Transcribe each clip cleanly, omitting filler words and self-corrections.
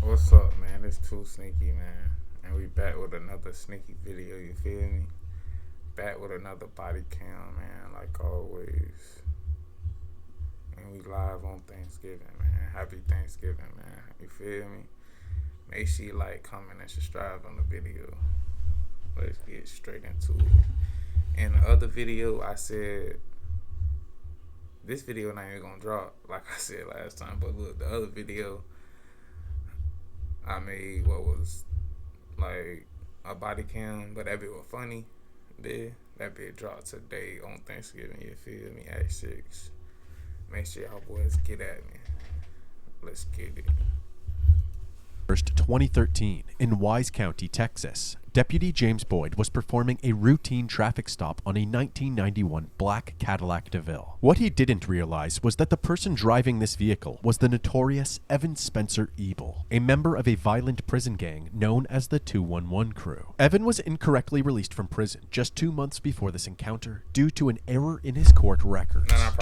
What's up, man? It's 2Sneaky, man. And we back with another sneaky video, you feel me? Back with another body cam, man, like always. And we live on Thanksgiving, man. Happy Thanksgiving, man. You feel me? Make sure you like, comment, and subscribe on the video. Let's get straight into it. In the other video, I said this video not even gonna drop, like I said last time. But look, the other video I made what was like a body cam, but that bit was funny. That bit dropped today on Thanksgiving, you feel me, at 6. Make sure y'all boys get at me. Let's get it. 2013, in Wise County, Texas, Deputy James Boyd was performing a routine traffic stop on a 1991 black Cadillac DeVille. What he didn't realize was that the person driving this vehicle was the notorious Evan Spencer Ebel, a member of a violent prison gang known as the 211 Crew. Evan was incorrectly released from prison just 2 months before this encounter due to an error in his court records. Not a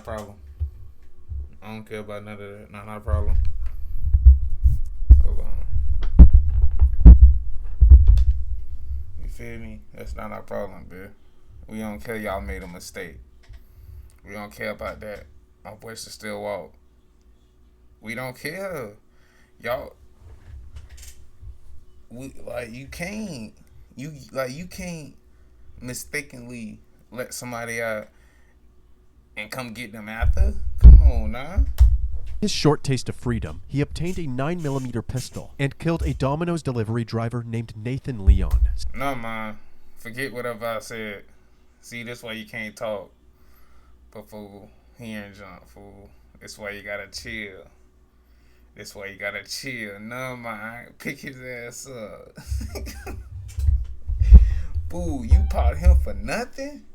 problem. I don't care about none of that. Not a problem. Hold on. You feel me? That's not our problem, bitch. We don't care y'all made a mistake. We don't care about that. My boy should still walk. We don't care. Y'all, you can't mistakenly let somebody out and come get them after. Come on, nah. His short taste of freedom, he obtained a 9mm pistol and killed a Domino's delivery driver named Nathan Leon. No, man. Forget whatever I said. See, this why you can't talk. But fool, he ain't jump, fool. This why you gotta chill. No, man. Pick his ass up. Fool, you popped him for nothing?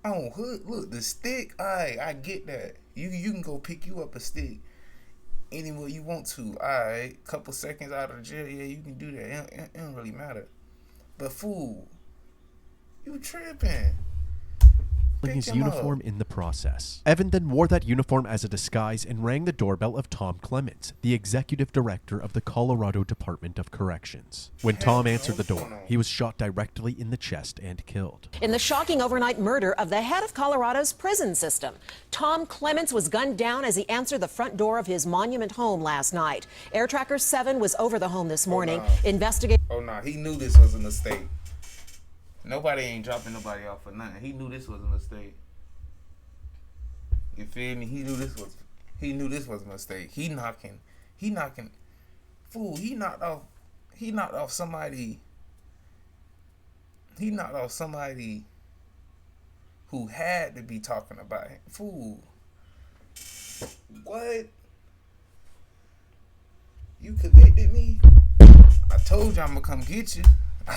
Oh, look, the stick. Alright, I get that. You can go pick you up a stick anywhere you want to. Alright, couple seconds out of jail, yeah, you can do that. It don't really matter. But fool, you tripping. His uniform in the process. Evan then wore that uniform as a disguise and rang the doorbell of Tom Clements, the executive director of the Colorado Department of Corrections. When Tom answered the door, he was shot directly in the chest and killed. In the shocking overnight murder of the head of Colorado's prison system, Tom Clements was gunned down as he answered the front door of his Monument home last night. Air Tracker 7 was over the home this morning. He knew this was a mistake. Nobody ain't dropping nobody off for nothing. He knew this was a mistake. You feel me? He knew this was a mistake. He knocking. Fool, he knocked off somebody who had to be talking about him. Fool. What? You convicted me? I told you I'm gonna come get you.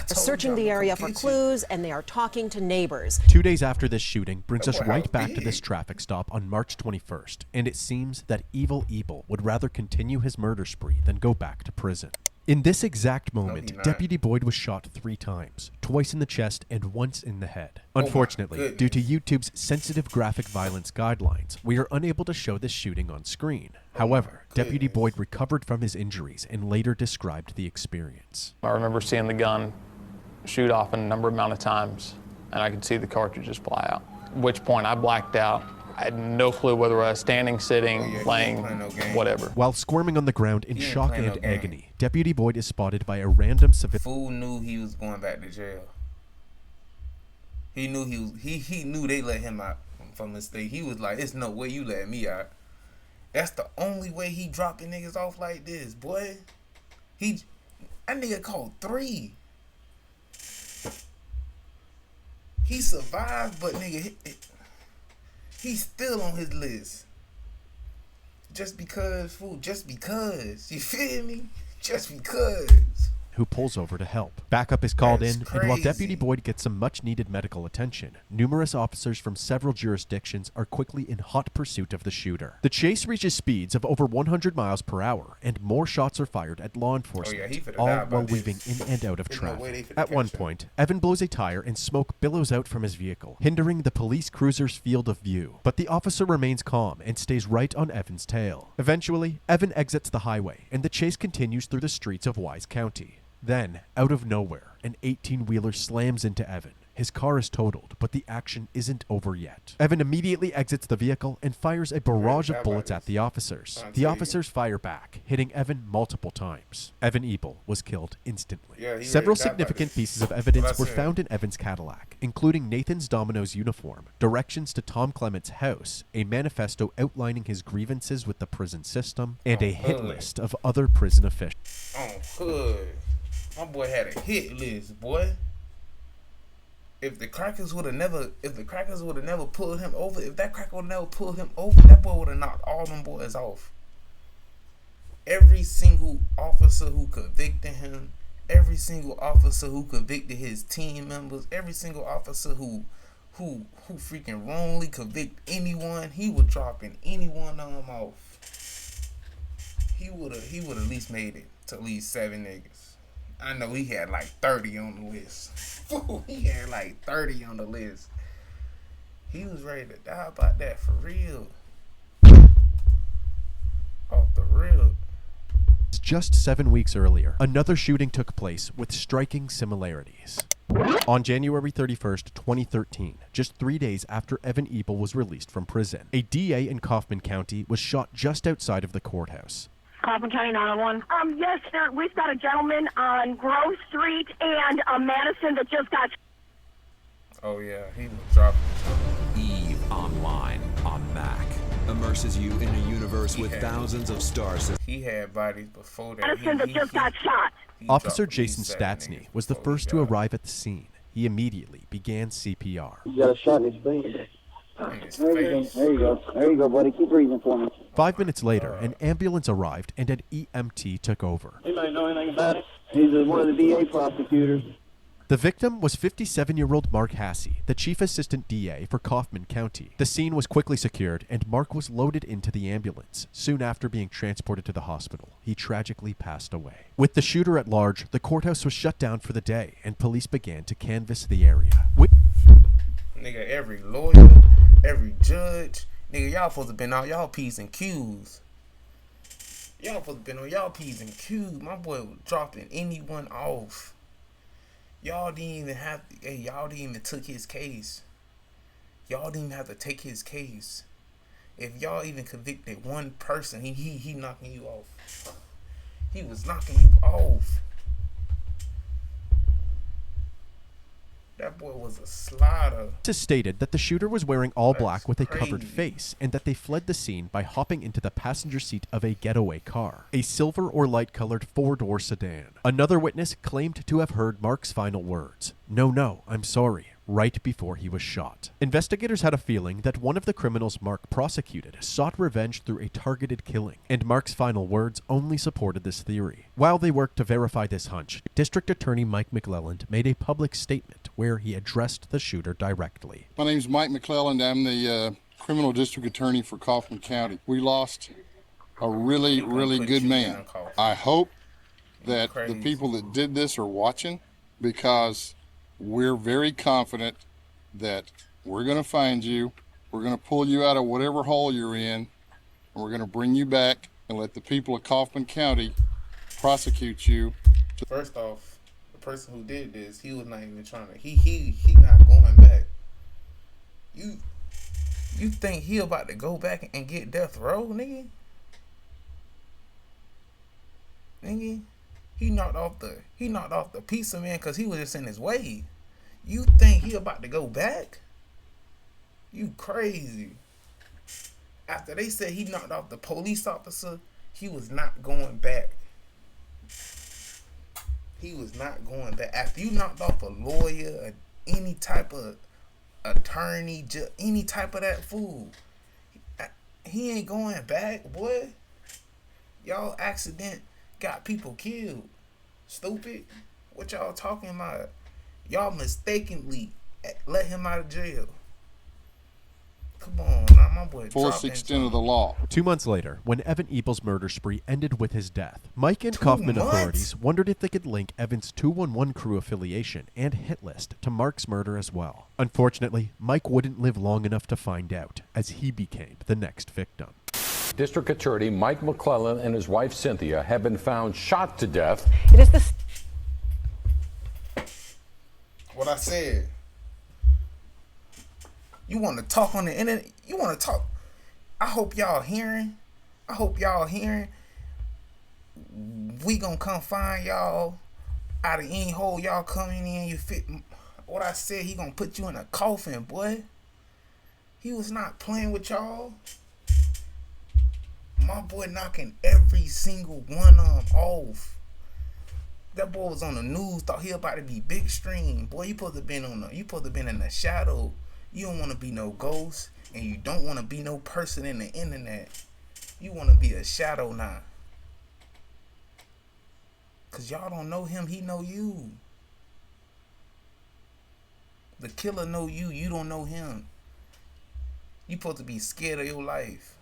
They're searching the area for clues, and they are talking to neighbors. 2 days after this shooting brings us right back to this traffic stop on March 21st, and it seems that evil Ebel would rather continue his murder spree than go back to prison. In this exact moment, Deputy Boyd was shot 3 times, twice in the chest and once in the head. Unfortunately, due to YouTube's sensitive graphic violence guidelines, we are unable to show this shooting on screen. However, Deputy Boyd recovered from his injuries and later described the experience. I remember seeing the gun shoot off a number amount of times, and I could see the cartridges fly out, at which point I blacked out. I had no clue whether I was standing, sitting, playing, whatever. While squirming on the ground in shock and agony, Deputy Boyd is spotted by a random civilian. Fool knew he was going back to jail. He knew he knew they let him out from the state. He was like, "There's no way you let me out." That's the only way he dropping niggas off like this, boy. That nigga called 3. He survived, but nigga, he's still on his list. Just because, fool. Just because. You feel me? Just because. who pulls over to help. Backup is called That's in, and while crazy. Deputy Boyd gets some much-needed medical attention, numerous officers from several jurisdictions are quickly in hot pursuit of the shooter. The chase reaches speeds of over 100 miles per hour, and more shots are fired at law enforcement, he finna all die about while this. weaving in and out of There's no way they traffic. finna At one catch him. point, Evan blows a tire and smoke billows out from his vehicle, hindering the police cruiser's field of view. But the officer remains calm and stays right on Evan's tail. Eventually, Evan exits the highway, and the chase continues through the streets of Wise County. Then, out of nowhere, an 18-wheeler slams into Evan. His car is totaled, but the action isn't over yet. Evan immediately exits the vehicle and fires a barrage of bullets at the officers. The officers fire back, hitting Evan multiple times. Evan Ebel was killed instantly. Several significant pieces of evidence were found in Evan's Cadillac, including Nathan's Domino's uniform, directions to Tom Clement's house, a manifesto outlining his grievances with the prison system, and a hit list of other prison officials. Hood. My boy had a hit list, boy. If the crackers would have never pulled him over, if that cracker would never pulled him over, that boy would have knocked all them boys off. Every single officer who convicted him, every single officer who convicted his team members, every single officer who freaking wrongly convict anyone, he was dropping any one of them off. He would have at least made it to at least 7 niggas. I know he had like 30 on the list. He had like 30 on the list. He was ready to die about that for real. Off the real. Just 7 weeks earlier, another shooting took place with striking similarities. On January 31st, 2013, just 3 days after Evan Ebel was released from prison, a DA in Kaufman County was shot just outside of the courthouse. Kaufman County 911. Yes, sir. We've got a gentleman on Grove Street and Madison that just got. Oh yeah, he was dropping. Eve Online on Mac immerses you in a universe with thousands of stars. He had bodies before that. Madison that just got shot. Officer Jason Statsny was the first to arrive at the scene. He immediately began CPR. You got a shot in his face. There you go. There you go, buddy. Keep breathing for me. 5 minutes later, an ambulance arrived and an EMT took over. Anybody know anything about it? He's one of the DA prosecutors. The victim was 57-year-old Mark Hassey, the chief assistant DA for Kaufman County. The scene was quickly secured, and Mark was loaded into the ambulance. Soon after being transported to the hospital, he tragically passed away. With the shooter at large, the courthouse was shut down for the day, and police began to canvass the area. Nigga, every lawyer, every judge, nigga, y'all supposed to been on y'all P's and Q's. Y'all supposed to been on y'all P's and Q's. My boy was dropping anyone off. Y'all didn't even have to, y'all didn't even took his case. Y'all didn't even have to take his case. If y'all even convicted one person, he knocking you off. He was knocking you off. That boy was a slider. It is stated that the shooter was wearing all black with a covered crazy. face, and that they fled the scene by hopping into the passenger seat of a getaway car, a silver or light-colored 4-door sedan. Another witness claimed to have heard Mark's final words, "No, I'm sorry," right before he was shot. Investigators had a feeling that one of the criminals Mark prosecuted sought revenge through a targeted killing, and Mark's final words only supported this theory. While they worked to verify this hunch, District Attorney Mike McClelland made a public statement where he addressed the shooter directly. My name is Mike McClelland. I'm the criminal district attorney for Kaufman County. We lost a really good man. I hope that the people that did this are watching, because we're very confident that we're going to find you, we're going to pull you out of whatever hole you're in, and we're going to bring you back and let the people of Kaufman County prosecute you. First off, the person who did this, he was not even trying to. He not going back. You think he about to go back and get death row, nigga? Nigga, he knocked off the pizza man because he was just in his way. You think he about to go back? You crazy. After they said he knocked off the police officer, he was not going back. He was not going back. After you knocked off a lawyer, any type of attorney, any type of that fool, he ain't going back, boy. Y'all accident got people killed. Stupid. What y'all talking about? Y'all mistakenly let him out of jail. Come on, now my boy. Fullest extent of the law. 2 months later, when Evan Ebel's murder spree ended with his death, Mike and Kaufman authorities wondered if they could link Evan's 211 crew affiliation and hit list to Mark's murder as well. Unfortunately, Mike wouldn't live long enough to find out, as he became the next victim. District Attorney Mike McClellan and his wife Cynthia have been found shot to death. It is the... What I said. You want to talk on the internet? You want to talk? I hope y'all hearing. We gonna come find y'all out of any hole y'all coming in. You fit. What I said, he gonna put you in a coffin, boy. He was not playing with y'all. My boy knocking every single one of them off. That boy was on the news, thought he about to be big stream. Boy, you supposed to been in the shadow. You don't want to be no ghost, and you don't want to be no person in the internet. You want to be a shadow now. Cause y'all don't know him, he know you. The killer know you, you don't know him. You supposed to be scared of your life.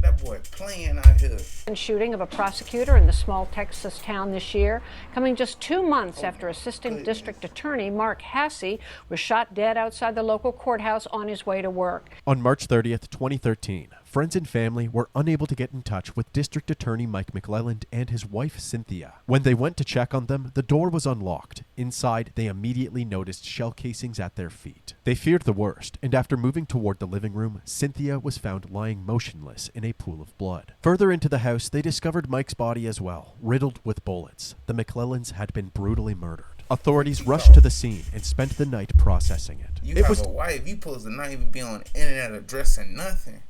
That boy playing out here. Shooting of a prosecutor in the small Texas town this year, coming just 2 months after Assistant District Attorney Mark Hasse was shot dead outside the local courthouse on his way to work. On March 30th, 2013, friends and family were unable to get in touch with District Attorney Mike McClellan and his wife Cynthia. When they went to check on them, the door was unlocked. Inside, they immediately noticed shell casings at their feet. They feared the worst, and after moving toward the living room, Cynthia was found lying motionless in a pool of blood. Further into the house, they discovered Mike's body as well, riddled with bullets. The McClellans had been brutally murdered. Authorities rushed to the scene and spent the night processing it. You have a wife, you supposed to not even be on the internet addressing nothing.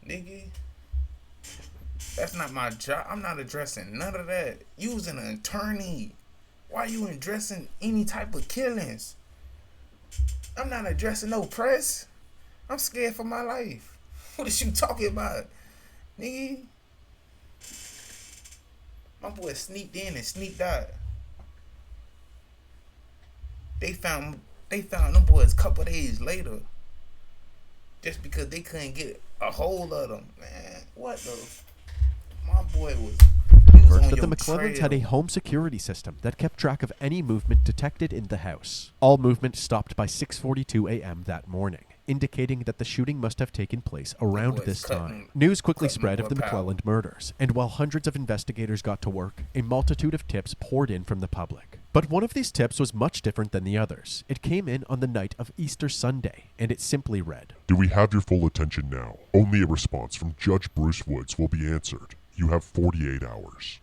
Nigga, that's not my job. I'm not addressing none of that. You was an attorney. Why you addressing any type of killings? I'm not addressing no press. I'm scared for my life. What is you talking about, nigga? My boy sneaked in and sneaked out. They found them boys a couple days later. Just because they couldn't get a hold of them, man. What the? My boy was. That the McClellans had a home security system that kept track of any movement detected in the house. All movement stopped by 6:42 a.m. that morning, indicating that the shooting must have taken place around this time. News quickly spread of the McClellan murders, and while hundreds of investigators got to work, a multitude of tips poured in from the public. But one of these tips was much different than the others. It came in on the night of Easter Sunday, and it simply read, "Do we have your full attention now? Only a response from Judge Bruce Woods will be answered. You have 48 hours.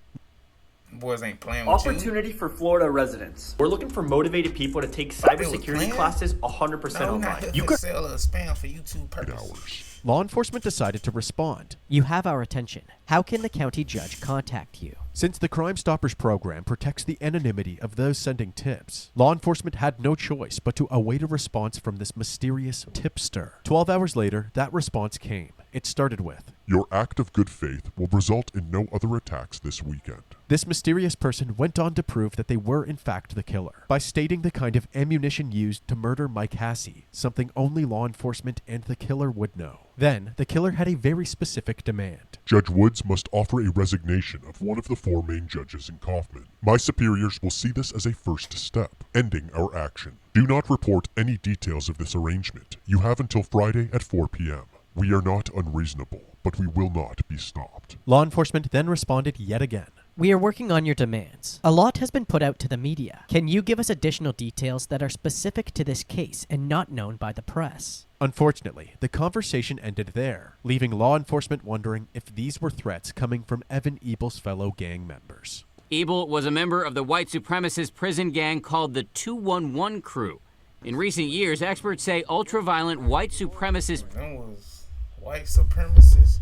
Boys ain't playing with Opportunity for Florida residents. We're looking for motivated people to take cybersecurity classes 100% online. You could sell a spam for YouTube purposes. Law enforcement decided to respond. You have our attention. How can the county judge contact you? Since the Crime Stoppers program protects the anonymity of those sending tips, law enforcement had no choice but to await a response from this mysterious tipster. 12 hours later, that response came. It started with, "Your act of good faith will result in no other attacks this weekend." This mysterious person went on to prove that they were in fact the killer, by stating the kind of ammunition used to murder Mike Hasse, something only law enforcement and the killer would know. Then, the killer had a very specific demand. "Judge Woods must offer a resignation of one of the 4 main judges in Kaufman. My superiors will see this as a first step, ending our action. Do not report any details of this arrangement. You have until Friday at 4 p.m. We are not unreasonable, but we will not be stopped." Law enforcement then responded yet again. We are working on your demands. A lot has been put out to the media. Can you give us additional details that are specific to this case and not known by the press? Unfortunately, the conversation ended there, leaving law enforcement wondering if these were threats coming from Evan Ebel's fellow gang members. Ebel was a member of the white supremacist prison gang called the 211 Crew. In recent years, experts say ultra-violent white supremacist... Them was white supremacists.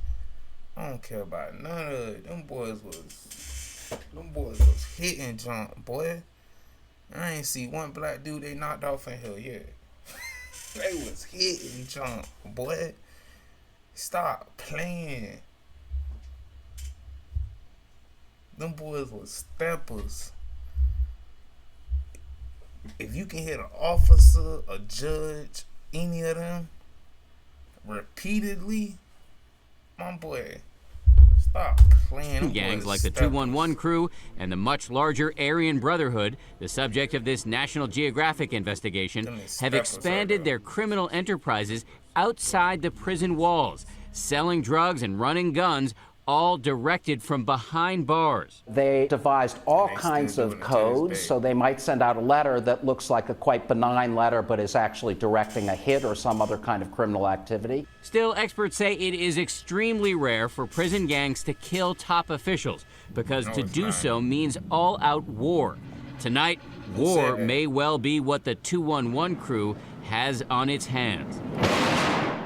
I don't care about none of it. Them boys was hitting junk, boy. I ain't see one black dude they knocked off in here yet. They was hitting junk, boy. Stop playing. Them boys was steppers. If you can hit an officer, a judge, any of them, repeatedly, my boy, stop playing. Gangs like the 211 crew and the much larger Aryan Brotherhood, the subject of this National Geographic investigation, have expanded their criminal enterprises outside the prison walls, selling drugs and running guns, all directed from behind bars. They devised all kinds of codes, so they might send out a letter that looks like a quite benign letter but is actually directing a hit or some other kind of criminal activity. Still, experts say it is extremely rare for prison gangs to kill top officials because to do so means all-out war. Tonight, war may well be what the 211 crew has on its hands.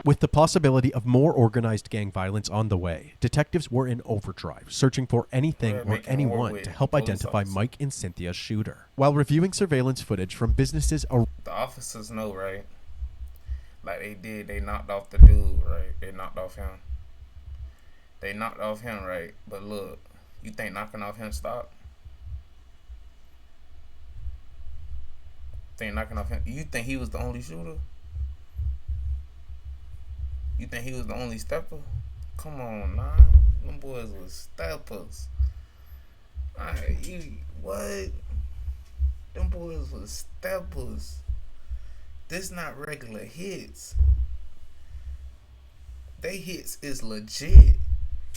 With the possibility of more organized gang violence on the way, detectives were in overdrive, searching for anything or anyone to help identify Mike and Cynthia's shooter. While reviewing surveillance footage from businesses around... The officers know, right? Like they knocked off the dude, right? They knocked off him. They knocked off him, right? But look, you think knocking off him stopped? Think knocking off him? You think he was the only shooter? You think he was the only stepper? Come on, nah. Them boys was steppers. What? Them boys was steppers. This not regular hits. They hits is legit.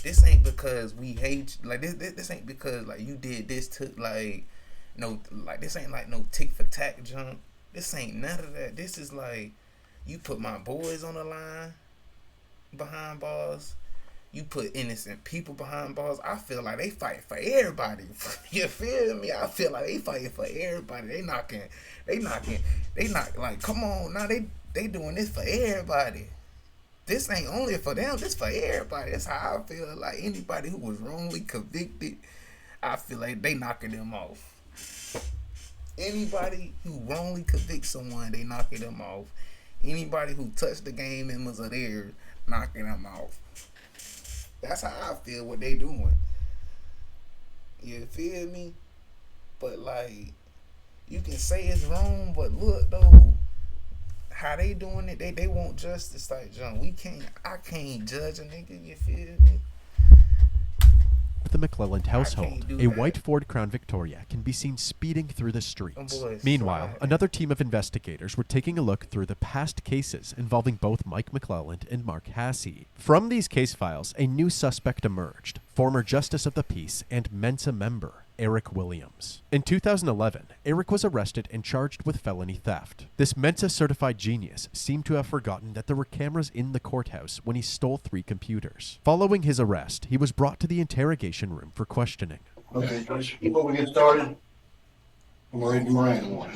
This ain't because we hate you. Like this ain't because like you did this to like no like this ain't like no tick for tack junk. This ain't none of that. This is like you put my boys on the line behind bars. You put innocent people behind bars. I feel like they fight for everybody. You feel me? I feel like they fighting for everybody. They not like, come on now. They doing this for everybody. This ain't only for them. This for everybody. That's how I feel. Like anybody who was wrongly convicted, I feel like they knocking them off. Anybody who wrongly convicts someone, they knocking them off. Anybody who touched the game members of theirs, knocking them off. That's how I feel what they doing. You feel me? But like, you can say it's wrong, but look though, how they doing it, they want justice like John. I can't judge a nigga, you feel me? The McClelland household, a white Ford Crown Victoria can be seen speeding through the streets. Meanwhile, another team of investigators were taking a look through the past cases involving both Mike McClelland and Mark Hasse. From these case files, a new suspect emerged, former Justice of the Peace and Mensa member, Eric Williams. In 2011, Eric was arrested and charged with felony theft. This Mensa certified genius seemed to have forgotten that there were cameras in the courthouse when he stole 3 computers. Following his arrest, he was brought to the interrogation room for questioning. Okay, before we get started, I'm ready to Miranda.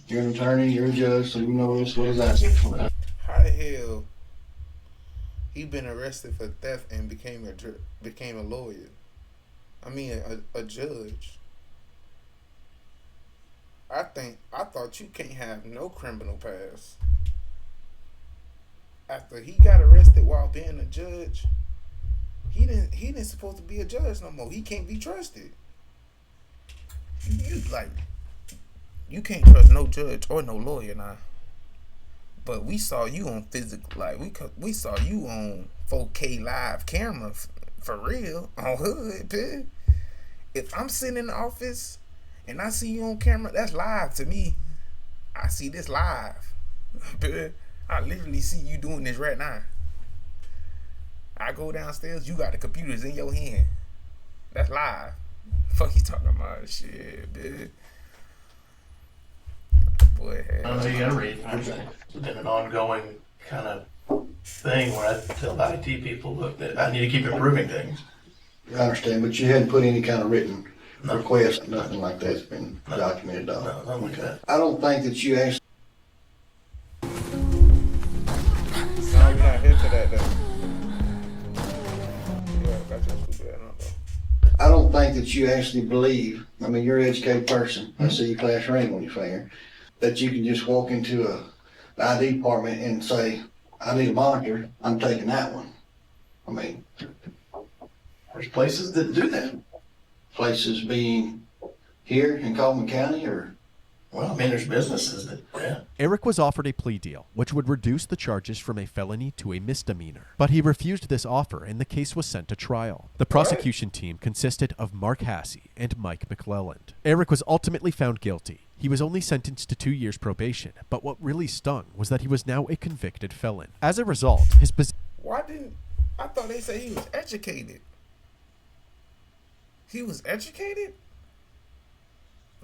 You're an attorney, you're a judge, so you know what is asking for. How the hell he been arrested for theft and became a lawyer? I mean, a judge. I thought you can't have no criminal past. After he got arrested while being a judge, he didn't supposed to be a judge no more. He can't be trusted. You can't trust no judge or no lawyer now. But we saw you on physical, like we saw you on 4K live camera. For real, on hood, bitch. If I'm sitting in the office and I see you on camera, that's live to me. I see this live, bitch. I literally see you doing this right now. I go downstairs, you got the computers in your hand. That's live. Fuck you talking about shit, bitch. Boy, I know you gotta read. It's been an ongoing kind of thing where I tell the IT people, look, that I need to keep improving things. I understand, but you hadn't put any kind of written request, nothing like that's been documented. No, nothing like that. I don't think that you actually. No, you're not here for that though. Yeah, that's just stupid. I don't think that you actually believe. I mean, you're an educated person. I see your class ring on your finger. That you can just walk into the ID department and say, I need a monitor, I'm taking that one. I mean, there's places that do that. Places being here in Coleman County or? Well, I mean, there's businesses that, yeah. Eric was offered a plea deal, which would reduce the charges from a felony to a misdemeanor. But he refused this offer, and the case was sent to trial. The prosecution team consisted of Mark Hassey and Mike McClelland. Eric was ultimately found guilty. He was only sentenced to 2 years probation, but what really stung was that he was now a convicted felon. As a result, his I thought they said he was educated. He was educated?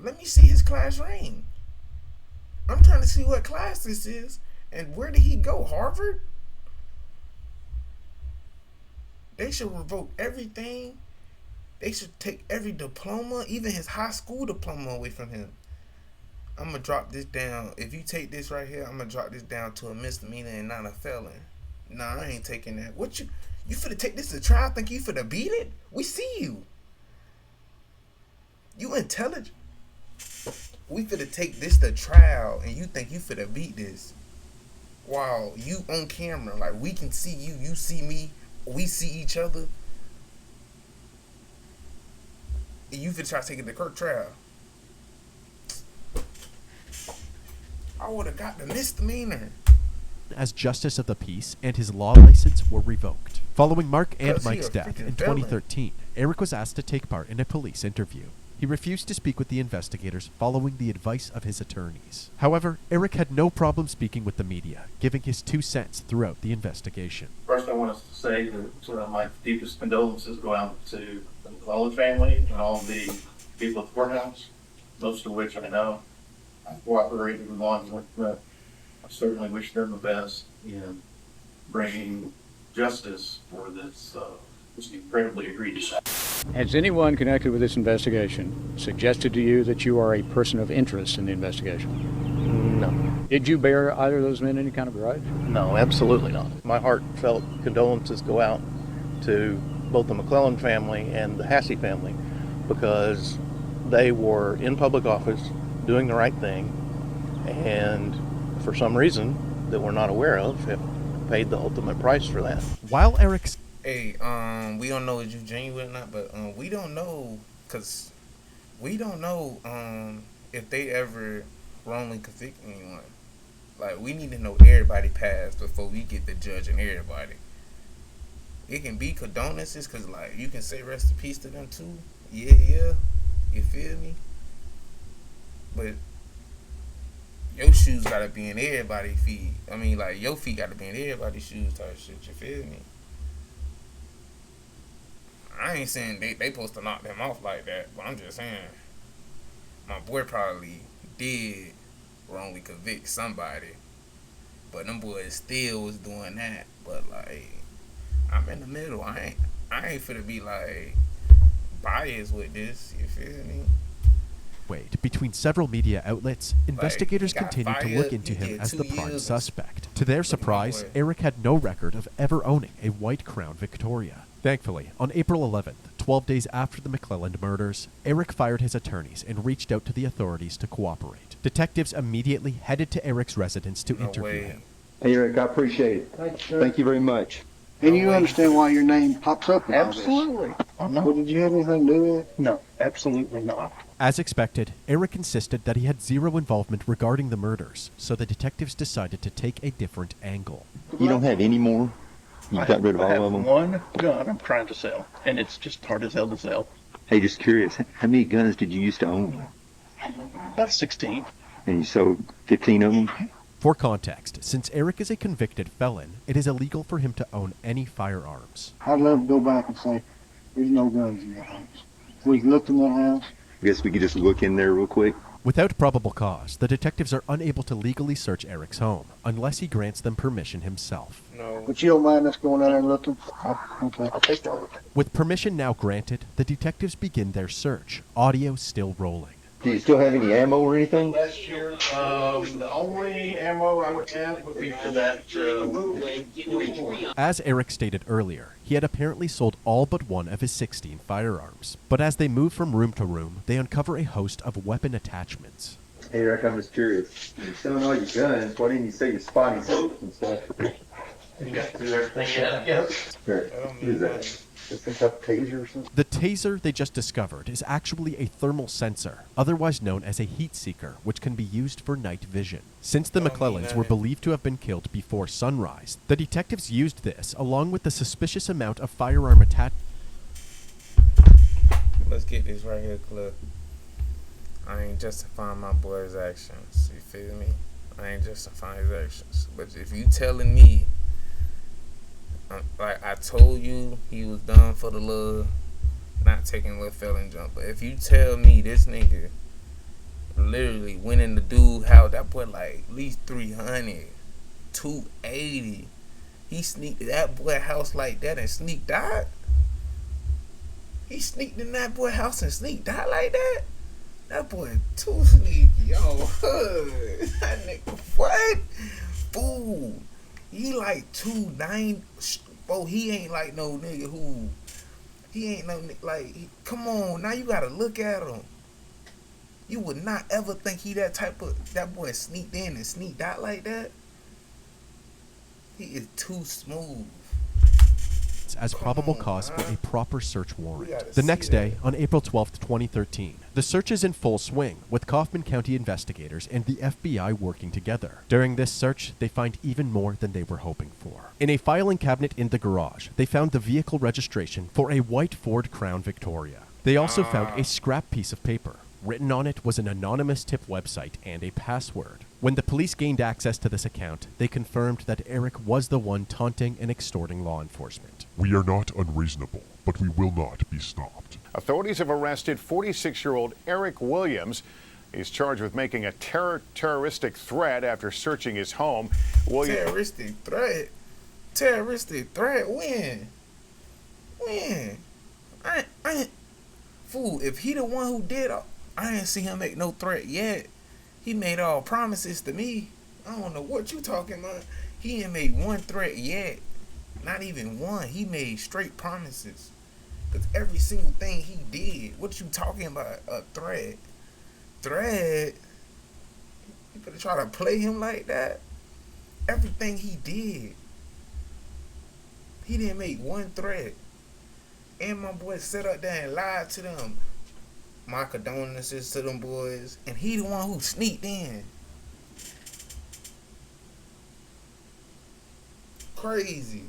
Let me see his class ring. I'm trying to see what class this is. And where did he go? Harvard? They should revoke everything. They should take every diploma, even his high school diploma, away from him. I'm going to drop this down. If you take this right here, I'm going to drop this down to a misdemeanor and not a felon. Nah, I ain't taking that. What you finna take this to trial? Think you finna beat it? We see you. You intelligent. We finna take this to trial and you think you finna beat this. While you on camera, like we can see you, you see me, we see each other. And you finna try to take it to court trial. I would have got the misdemeanor. As justice of the peace, and his law license were revoked. Following Mark and Mike's death in 2013, Eric was asked to take part in a police interview. He refused to speak with the investigators following the advice of his attorneys. However, Eric had no problem speaking with the media, giving his 2 cents throughout the investigation. First, I want to say that my deepest condolences go out to the McClelland family and all the people at the courthouse, most of which I know. I cooperated with law enforcement. I certainly wish them the best in bringing justice for this incredibly egregious act. Has anyone connected with this investigation suggested to you that you are a person of interest in the investigation? No. Did you bear either of those men any kind of grudge? No, absolutely not. My heartfelt condolences go out to both the McClelland family and the Hassey family because they were in public office doing the right thing and for some reason that we're not aware of have paid the ultimate price for that. While Eric's we don't know if you're genuine or not, but we don't know because we don't know if they ever wrongly convict anyone. Like, we need to know everybody passed before we get the judging everybody. It can be condolences because, like, you can say rest in peace to them too. Yeah, you feel me? But your shoes gotta be in everybody's feet. I mean, like, your feet gotta be in everybody's shoes type shit, you feel me? I ain't saying they supposed to knock them off like that, but I'm just saying my boy probably did wrongly convict somebody, but them boys still was doing that. But like, I'm in the middle. I ain't finna be like biased with this, you feel me? Between several media outlets, investigators continued to look into him as the prime suspect. To their surprise, Eric had no record of ever owning a white Crown Victoria. Thankfully, on April 11th, 12 days after the McClelland murders, Eric fired his attorneys and reached out to the authorities to cooperate. Detectives immediately headed to Eric's residence to interview him. Hey, Eric, I appreciate it. Thank you very much. And you understand why your name pops up in all this? Absolutely. Well, did you have anything to do with it? No, absolutely not. As expected, Eric insisted that he had zero involvement regarding the murders, so the detectives decided to take a different angle. You don't have any more? You got rid of all of them? One gun I'm trying to sell, and it's just hard as hell to sell. Hey, just curious, how many guns did you used to own? About 16. And you sold 15 of them? For context, since Eric is a convicted felon, it is illegal for him to own any firearms. I'd love to go back and say, there's no guns in that house. We looked in that house. I guess we could just look in there real quick. Without probable cause, the detectives are unable to legally search Eric's home, unless he grants them permission himself. No. But you don't mind us going out there and looking? Okay. I'll take that. With permission now granted, the detectives begin their search, audio still rolling. Do you still have any ammo or anything? Last year, the only ammo I would have would be for that. As Eric stated earlier, he had apparently sold all but one of his 16 firearms. But as they move from room to room, they uncover a host of weapon attachments. Hey, Eric, I'm just curious. You're selling all your guns. Why didn't you say your spotting soap and stuff? You got through everything yet, I guess. Who's that? Is this a taser or something? The taser they just discovered is actually a thermal sensor, otherwise known as a heat seeker, which can be used for night vision. Since the McClellans were believed to have been killed before sunrise, the detectives used this along with the suspicious amount of firearm attachments. Let's get this right here, Cliff. I ain't justifying my boy's actions. You feel me? I ain't justifying his actions. But if you telling me, like I told you, he was done for the little, not taking a little felon jump. But if you tell me this nigga literally went in the dude house, that boy like at least 300, 280. He sneaked that boy house like that and sneaked out. He sneaked in that boy house and sneaked out like that. That boy too sneaky, yo. That nigga, what? Fool. He like 290. Bro, he ain't like no nigga who. He ain't no like. Come on, now you gotta look at him. You would not ever think he that type of. That boy sneaked in and sneaked out like that. He is too smooth. As probable cause for a proper search warrant. The next day, on April 12, 2013, the search is in full swing, with Kaufman County investigators and the FBI working together. During this search, they find even more than they were hoping for. In a filing cabinet in the garage, they found the vehicle registration for a white Ford Crown Victoria. They also found a scrap piece of paper. Written on it was an anonymous tip website and a password. When the police gained access to this account, they confirmed that Eric was the one taunting and extorting law enforcement. We are not unreasonable, but we will not be stopped. Authorities have arrested 46-year-old Eric Williams. He's charged with making a terroristic threat after searching his home. Terroristic threat? Terroristic threat? When? I ain't. Fool, if he the one who did, I ain't see him make no threat yet. He made all promises to me. I don't know what you talking about. He ain't made one threat yet. Not even one. He made straight promises. Because every single thing he did, what you talking about? A threat? Threat? You better try to play him like that? Everything he did. He didn't make one threat. And my boy sat up there and lied to them. My condolences to them boys. And he the one who sneaked in. Crazy.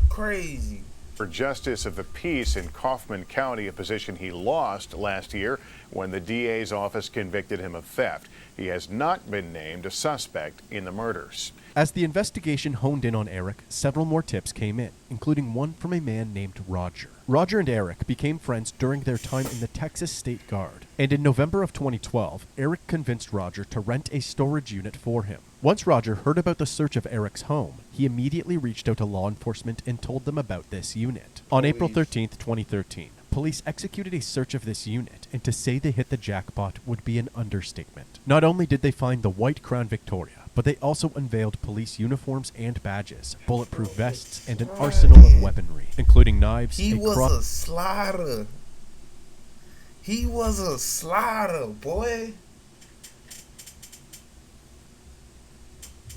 Crazy. For Justice of the Peace in Kaufman County, a position he lost last year when the DA's office convicted him of theft. He has not been named a suspect in the murders. As the investigation honed in on Eric, several more tips came in, including one from a man named Roger. Roger and Eric became friends during their time in the Texas State Guard, and in November of 2012, Eric convinced Roger to rent a storage unit for him. Once Roger heard about the search of Eric's home, he immediately reached out to law enforcement and told them about this unit. On April 13, 2013, police executed a search of this unit, and to say they hit the jackpot would be an understatement. Not only did they find the white Crown Victoria, but they also unveiled police uniforms and badges, bulletproof vests, and an arsenal of weaponry, including knives. He was a slider. He was a slider, boy.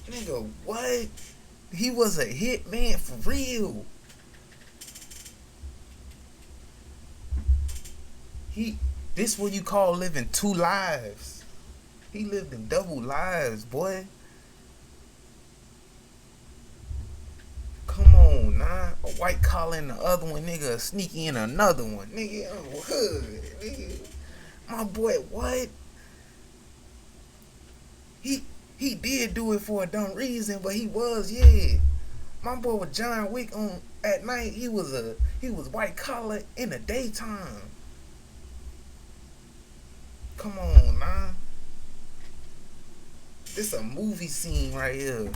Nigga, what? He was a hitman for real. This what you call living two lives. He lived in double lives, boy. Come on, nah. A white collar in the other one, nigga. Sneaky in another one, nigga. Oh, hood, nigga. My boy, what? He did do it for a dumb reason, but he was, yeah. My boy was John Wick on at night. He was white collar in the daytime. Come on, nah. This a movie scene right here.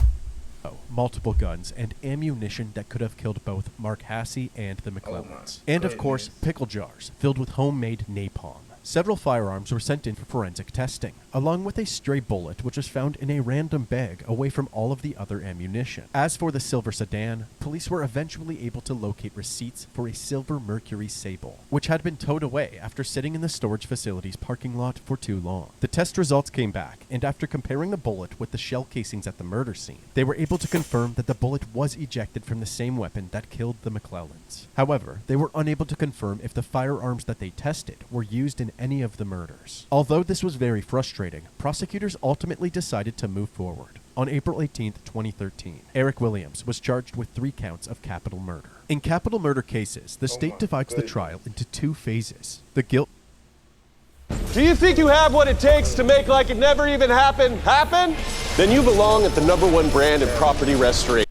Multiple guns and ammunition that could have killed both Mark Hasse and the McClellans. And of course, pickle jars filled with homemade napalm. Several firearms were sent in for forensic testing. along with a stray bullet which was found in a random bag away from all of the other ammunition. As for the silver sedan, police were eventually able to locate receipts for a silver Mercury Sable, which had been towed away after sitting in the storage facility's parking lot for too long. The test results came back, and after comparing the bullet with the shell casings at the murder scene, they were able to confirm that the bullet was ejected from the same weapon that killed the McClellans. However, they were unable to confirm if the firearms that they tested were used in any of the murders. Although this was very frustrating, prosecutors ultimately decided to move forward. On April 18, 2013, Eric Williams was charged with 3 counts of capital murder. In capital murder cases, the state divides the trial into 2 phases. The guilt. Do you think you have what it takes to make like it never even happened happen? Then you belong at the #1 brand in property restoration.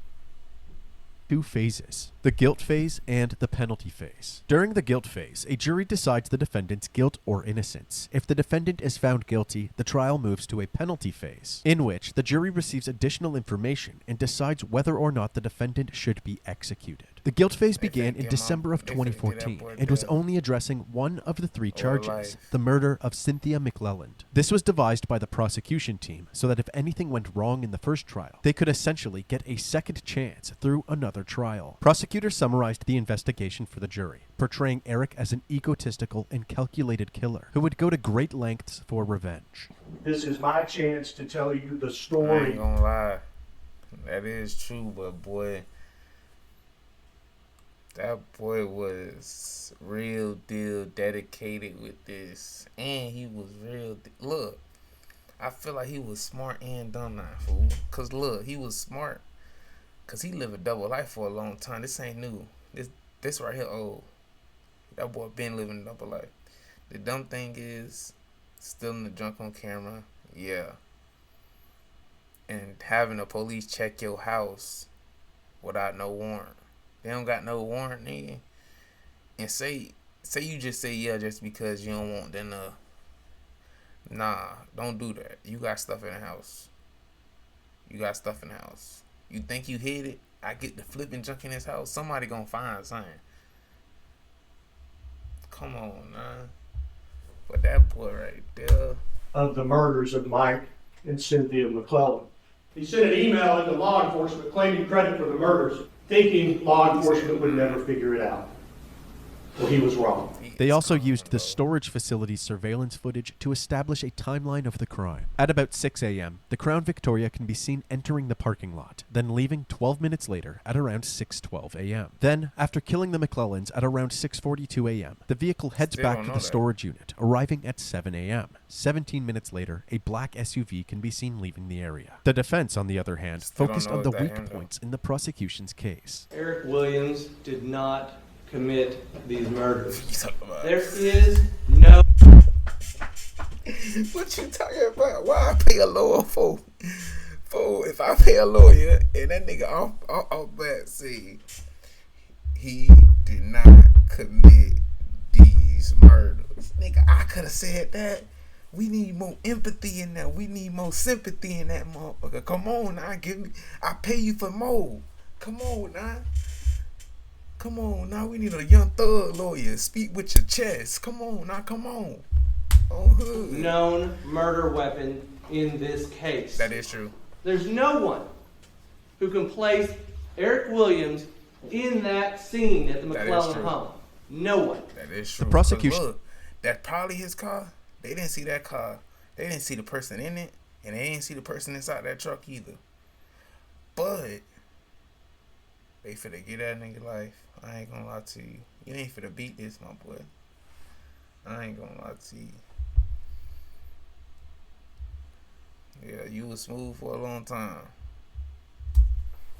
2 phases: the guilt phase and the penalty phase. During the guilt phase, a jury decides the defendant's guilt or innocence. If the defendant is found guilty, the trial moves to a penalty phase, in which the jury receives additional information and decides whether or not the defendant should be executed. The guilt phase began in December of 2014 and was only addressing one of the 3 charges, the murder of Cynthia McClelland. This was devised by the prosecution team so that if anything went wrong in the first trial, they could essentially get a second chance through another trial. Prosecutors summarized the investigation for the jury, portraying Eric as an egotistical and calculated killer who would go to great lengths for revenge. This is my chance to tell you the I story. ain't gonna lie. That is true, but boy, that boy was real deal dedicated with this. And he was look, I feel like he was smart and dumb now, fool. Cause look, he was smart. Cause he lived a double life for a long time. This ain't new. This right here old. That boy been living a double life. The dumb thing is stealing the junk on camera, yeah. And having the police check your house without no warrant. They don't got no warrant, nigga. And say you just say yeah just because you don't want them to. Nah, don't do that. You got stuff in the house. You got stuff in the house. You think you hid it? I get the flipping junk in his house. Somebody gonna find something. Come on, man. But that boy right there. Of the murders of Mike and Cynthia McClelland. He sent an email into law enforcement claiming credit for the murders, thinking law enforcement would never figure it out. Well, he was wrong. They also used the storage facility's surveillance footage to establish a timeline of the crime. At about 6 a.m., the Crown Victoria can be seen entering the parking lot, then leaving 12 minutes later at around 6:12 a.m. Then, after killing the McClellans at around 6:42 a.m., the vehicle heads back to the storage unit, arriving at 7 a.m. 17 minutes later, a black SUV can be seen leaving the area. The defense, on the other hand, focused on the weak points in the prosecution's case. Eric Williams did not commit these murders. There is no. What you talking about? Why I pay a lawyer for? If I pay a lawyer and that nigga off that scene, he did not commit these murders. Nigga, I could have said that. We need more empathy in that. We need more sympathy in that motherfucker. Come on now, I pay you for more. Come on now. Come on, now we need a young thug lawyer. Speak with your chest. Come on, now come on. Hood. Known murder weapon in this case. That is true. There's no one who can place Eric Williams in that scene at the McClelland home. No one. That is true. The prosecution. Look, that's probably his car. They didn't see that car. They didn't see the person in it, and they didn't see the person inside that truck either. But they finna get that nigga life. I ain't gonna lie to you. You ain't finna beat this, my boy. I ain't gonna lie to you. Yeah, you was smooth for a long time.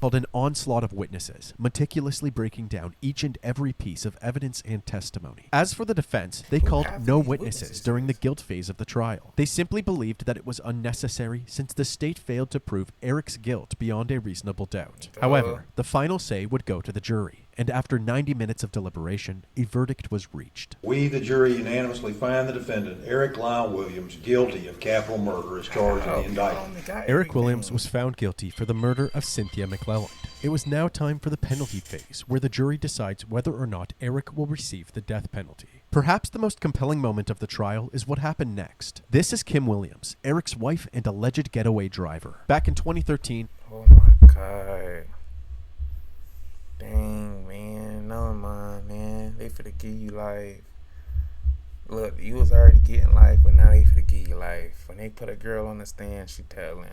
Called an onslaught of witnesses, meticulously breaking down each and every piece of evidence and testimony. As for the defense, they called no witnesses during the guilt phase of the trial. They simply believed that it was unnecessary since the state failed to prove Eric's guilt beyond a reasonable doubt. However, the final say would go to the jury, and after 90 minutes of deliberation, a verdict was reached. We, the jury, unanimously find the defendant, Eric Lyle Williams, guilty of capital murder as charged in the indictment. Eric Williams was found guilty for the murder of Cynthia McClelland. It was now time for the penalty phase, where the jury decides whether or not Eric will receive the death penalty. Perhaps the most compelling moment of the trial is what happened next. This is Kim Williams, Eric's wife and alleged getaway driver. Back in 2013... Oh my God. Dang, man. No, man. They finna give you life. Look, you was already getting life, but now they finna give you life. When they put a girl on the stand, she telling.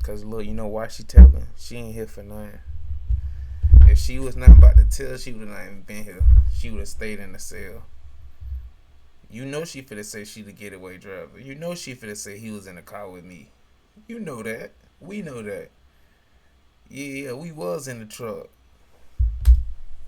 Cause look, you know why she telling? She ain't here for nothing. If she was not about to tell, she would not even been here. She would have stayed in the cell. You know she finna say she the getaway driver. You know she finna say he was in the car with me. You know that. We know that. Yeah, we was in the truck.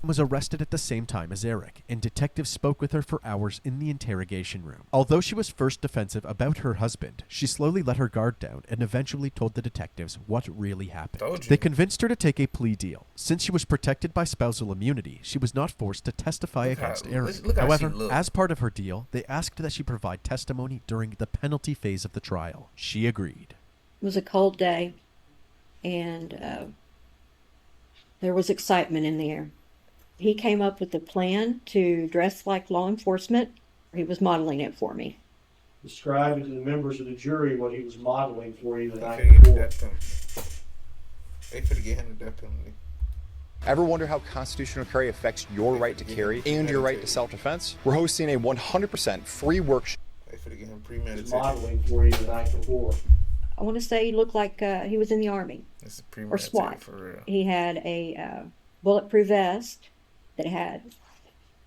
Was arrested at the same time as Eric, and detectives spoke with her for hours in the interrogation room. Although she was first defensive about her husband, she slowly let her guard down and eventually told the detectives what really happened. They convinced her to take a plea deal. Since she was protected by spousal immunity, she was not forced to testify against Eric. However, as part of her deal, they asked that she provide testimony during the penalty phase of the trial. She agreed. It was a cold day, and there was excitement in the air. He came up with a plan to dress like law enforcement. He was modeling it for me. Describe to the members of the jury what he was modeling for you the night before. They finna get him the death penalty. Ever wonder how constitutional carry affects your right to carry and your right to self-defense? We're hosting a 100% free workshop. They finna get him premeditated. Modeling for you the night before. I want to say he looked like he was in the Army or SWAT. For real. He had a bulletproof vest that had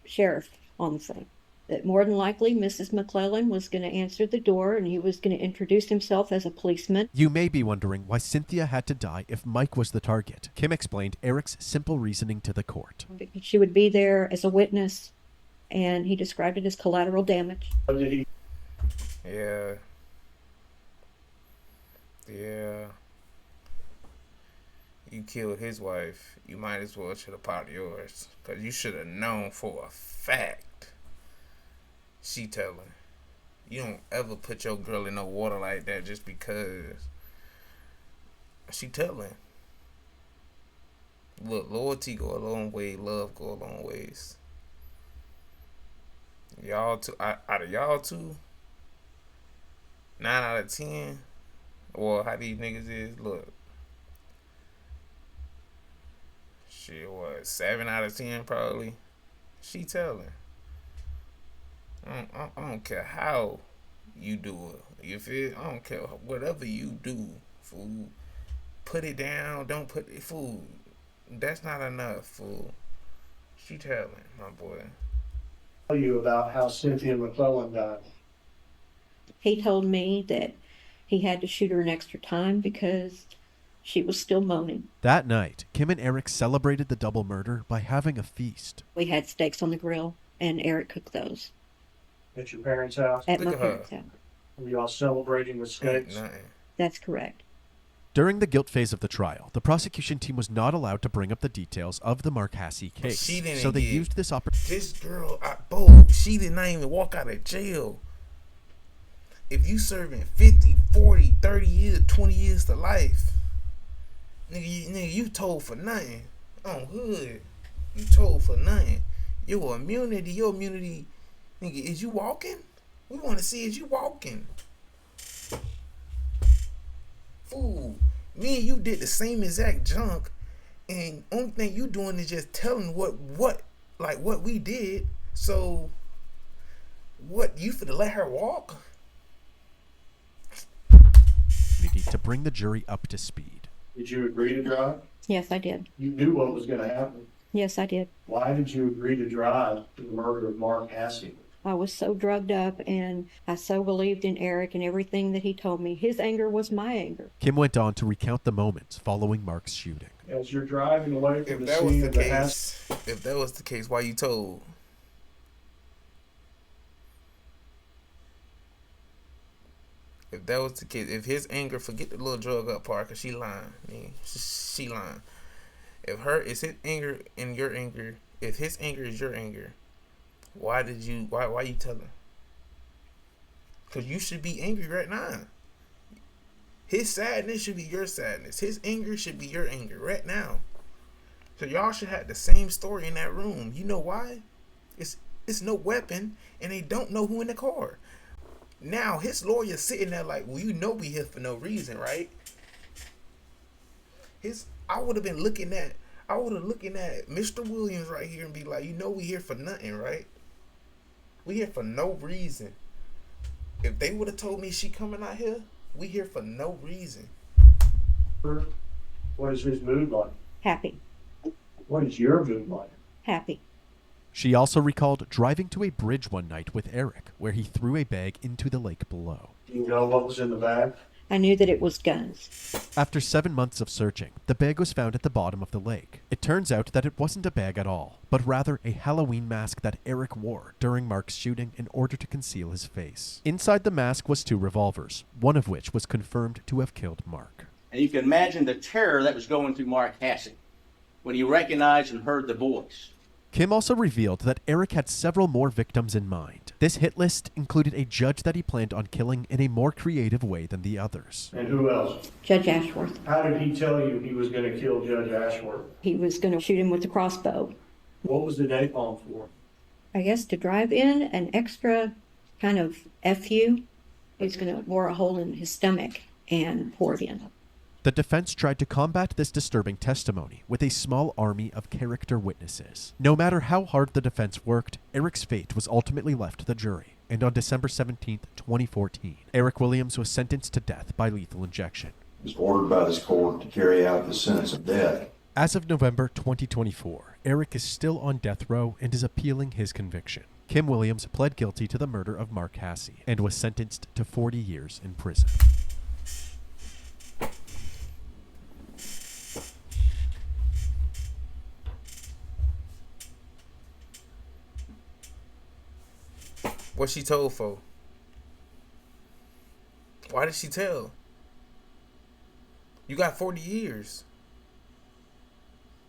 sheriff on the front. That more than likely Mrs. McClellan was going to answer the door and he was going to introduce himself as a policeman. You may be wondering why Cynthia had to die if Mike was the target. Kim explained Eric's simple reasoning to the court. She would be there as a witness, and he described it as collateral damage. Yeah. Yeah. You killed his wife, you might as well should have popped yours. Because you should have known for a fact. She telling. You don't ever put your girl in no water like that just because. She telling. Look, loyalty go a long way, love go a long ways. Y'all two, out of y'all two, 9 out of 10, or how these niggas is, look. Shit, what, 7 out of 10 probably? She telling. I don't care how you do it. You feel? I don't care whatever you do, fool. Put it down. Don't put it, fool. That's not enough, fool. She telling, my boy. Tell you about how Cynthia McClellan died. He told me that he had to shoot her an extra time because she was still moaning. That night, Kim and Eric celebrated the double murder by having a feast. We had steaks on the grill, and Eric cooked those. At your parents' house? At my parents' house. Were y'all celebrating with steaks? That's correct. During the guilt phase of the trial, the prosecution team was not allowed to bring up the details of the Mark Hasse case, so they used this opportunity. This girl, she did not even walk out of jail. If you serving 50, 40, 30 years, 20 years to life, nigga, you told for nothing. On hood, you told for nothing. Your immunity, nigga, is you walking? We want to see is you walking. Fool, me and you did the same exact junk, and only thing you doing is just telling what we did. So, what, you finna let her walk? To bring the jury up to speed. Did you agree to drive? Yes, I did. You knew what was going to happen? Yes, I did. Why did you agree to drive to the murder of Mark Hasse? I was so drugged up, and I so believed in Eric and everything that he told me. His anger was my anger. Kim went on to recount the moments following Mark's shooting. As you're driving away from the scene of the Hasse... If that was the case, why you told? If that was the case, if his anger, forget the little drug up part, cause she lying. She lying. If his anger and your anger, if his anger is your anger, why you tell him? Cause you should be angry right now. His sadness should be your sadness. His anger should be your anger right now. So y'all should have the same story in that room. You know why? It's no weapon, and they don't know who in the car. Now his lawyer's sitting there like, well, you know we here for no reason, right? I would have looking at Mr. Williams right here and be like, you know we here for nothing, right? We here for no reason. If they would have told me she coming out here, we here for no reason. What is his mood like? Happy. What is your mood like? Happy. She also recalled driving to a bridge one night with Eric, where he threw a bag into the lake below. Do you know what was in the bag? I knew that it was guns. After 7 months of searching, the bag was found at the bottom of the lake. It turns out that it wasn't a bag at all, but rather a Halloween mask that Eric wore during Mark's shooting in order to conceal his face. Inside the mask was 2 revolvers, one of which was confirmed to have killed Mark. And you can imagine the terror that was going through Mark Hassing when he recognized and heard the voice. Kim also revealed that Eric had several more victims in mind. This hit list included a judge that he planned on killing in a more creative way than the others. And who else? Judge Ashworth. How did he tell you he was going to kill Judge Ashworth? He was going to shoot him with a crossbow. What was the napalm for? I guess to drive in an extra kind of FU. He's going to bore a hole in his stomach and pour it in. The defense tried to combat this disturbing testimony with a small army of character witnesses. No matter how hard the defense worked, Eric's fate was ultimately left to the jury, and on December 17, 2014, Eric Williams was sentenced to death by lethal injection. He was ordered by this court to carry out the sentence of death. As of November 2024, Eric is still on death row and is appealing his conviction. Kim Williams pled guilty to the murder of Mark Hassing and was sentenced to 40 years in prison. What she told for? Why did she tell? You got 40 years.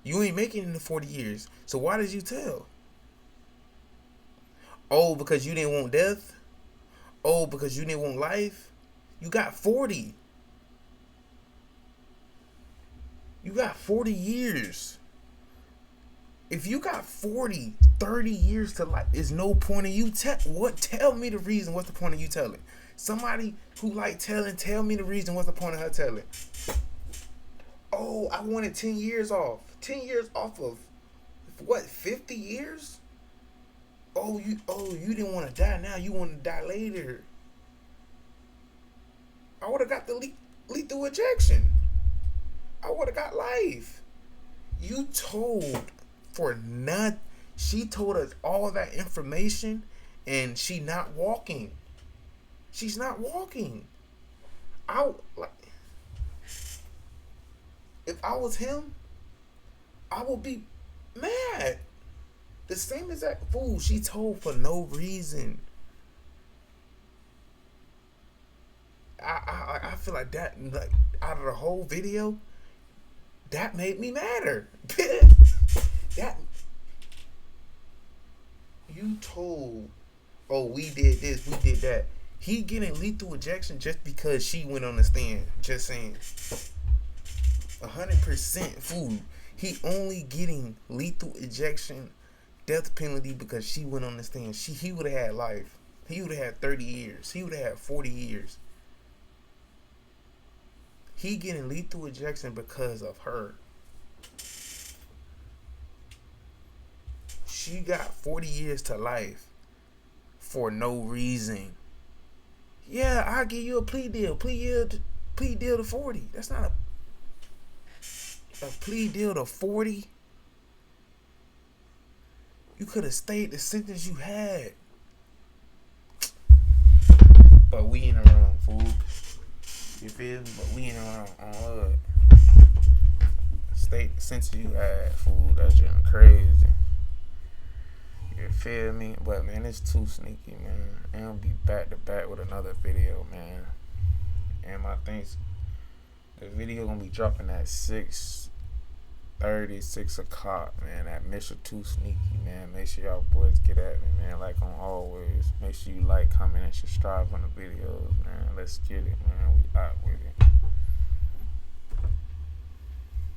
You ain't making it in the 40 years. So why did you tell? Oh, because you didn't want death? Oh, because you didn't want life? You got 40. You got 40 years. If you got 40, 30 years to life, there's no point in you tell me the reason. What's the point of you telling? Somebody who like telling, tell me the reason. What's the point of her telling? Oh, I wanted 10 years off. 10 years off of what? 50 years? Oh, you didn't want to die now. You want to die later. I would have got the lethal injection. I would have got life. You told for nothing. She told us all that information and she not walking. She's not walking. If I was him, I would be mad. The same exact fool she told for no reason. I feel like that, like, out of the whole video, that made me madder. That you told, oh, we did this, we did that. He getting lethal injection just because she went on the stand. Just saying. 100% fool. He only getting lethal injection, death penalty because she went on the stand. He would have had life. He would have had 30 years. He would have had 40 years. He getting lethal injection because of her. She got 40 years to life for no reason. Yeah, I'll give you a plea deal. Plea deal to 40. That's not a plea deal to 40. You could have stayed the sentence you had. But we in the wrong, fool. You feel me? But we in the wrong. Stay the sentence you had, fool. That's just crazy. You feel me? But man, it's 2Sneaky, man. And I'll be back to back with another video, man. And my things, the video gonna be dropping at 6:30, 6 o'clock, man. At Mr. 2Sneaky, man. Make sure y'all boys get at me, man. Like on always. Make sure you like, comment, and subscribe on the videos, man. Let's get it, man. We out with it.